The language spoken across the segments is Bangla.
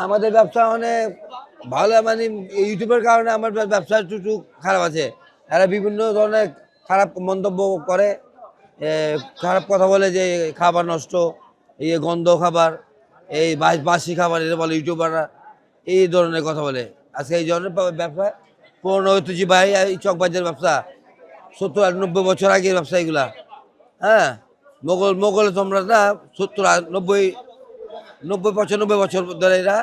আমাদের ব্যবসা অনেক ভালো, মানে ইউটিউবের কারণে আমার ব্যবসা একটু একটু খারাপ আছে। এরা বিভিন্ন ধরনের খারাপ মন্তব্য করে, এ, খারাপ কথা বলে যে খাবার নষ্ট, এই গন্ধ খাবার, এই বাসি খাবার, এটা বলে ইউটিউবাররা, এই ধরনের কথা বলে। আজকে এই ধরনের ব্যবসা পুরনো ঐতিহ্য ভাই, এই চকবাজার ব্যবসা 70 আর 90 বছর আগের ব্যবসা এগুলা। হ্যাঁ, মোগল সম্রাটরা 70 আর 90 95 বছর ধরে এরা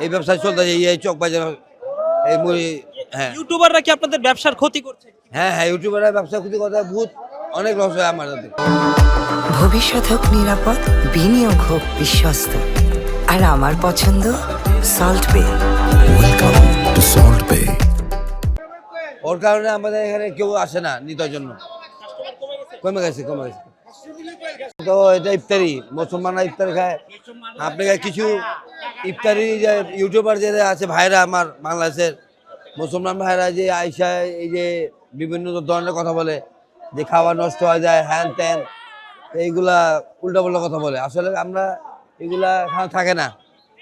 এই ব্যবসায় চলতে এই চকবাজার, এই হ্যাঁ ইউটিউবাররা কি আপনাদের ব্যবসার ক্ষতি করছে? হ্যাঁ হ্যাঁ, ইউটিউবাররা ব্যবসা ক্ষতি কথা বহুত অনেক লস হয় আমাদের। ভবিষ্যৎ হোক নিরাপদ, বিনিয়োগ হোক বিশ্বস্ত, আর আমার পছন্দ সল্ট বে। ওয়েলকাম টু সল্ট বে। ওর কারণে আমাদের এখানে কেউ আসে না নিতার জন্য, কমে গেছে। তো এটা ইফতারি, মুসলমানরা ইফতারি খায়। আপনাকে কিছু ইফতারি যে ইউটিউবার যে আছে ভাইরা, আমার বাংলাদেশের মুসলমান ভাইরা, যে আইসা এই যে বিভিন্ন ধরনের কথা বলে যে খাবার নষ্ট হয়ে যায়, হ্যান ত্যান, এইগুলা উল্টাপাল্টা কথা বলে। আসলে আমরা এগুলা এখানে থাকে না,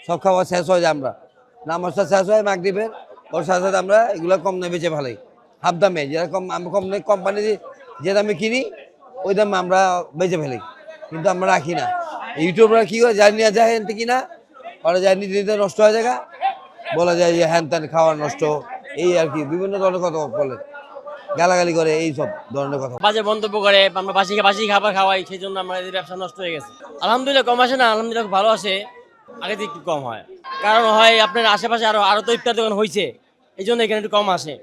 সব খাবার শেষ হয়ে যায়। আমরা নামাজটা শেষ হয় মাগরিবের, ওর সাথে সাথে আমরা এগুলো কম দামে বেচে ভালোই, হাফ দামে, যেরকম আমরা কম কোম্পানি যে দামে কিনি ওই দামে আমরা বেচে ফেলি, কিন্তু আমরা রাখি না। ইউটিউবরা কি করে জানি না যায় এনতে কিনা, ওরা যায় নিজে নিজে নষ্ট হয়ে যায়, বলা যায় যে হ্যান ত্যান খাওয়ার নষ্ট, এই আর কি বিভিন্ন ধরনের কথা বলে, গালাগালি করে, এই সব ধরনের কথা। বাজে মন্তব্য করে, আমরা বাসি খাবার খাওয়াই, সেই জন্য আমরা এই ব্যবসা নষ্ট হয়ে গেছে। আলহামদুলিল্লাহ কম আসে না, আলহামদুলিল্লাহ ভালো আসে, আগে থেকে একটু কম হয়। কারণ হয় আপনার আশেপাশে আরো তো ইফতার দোকান হয়েছে, এই জন্য এখানে একটু কম আসে।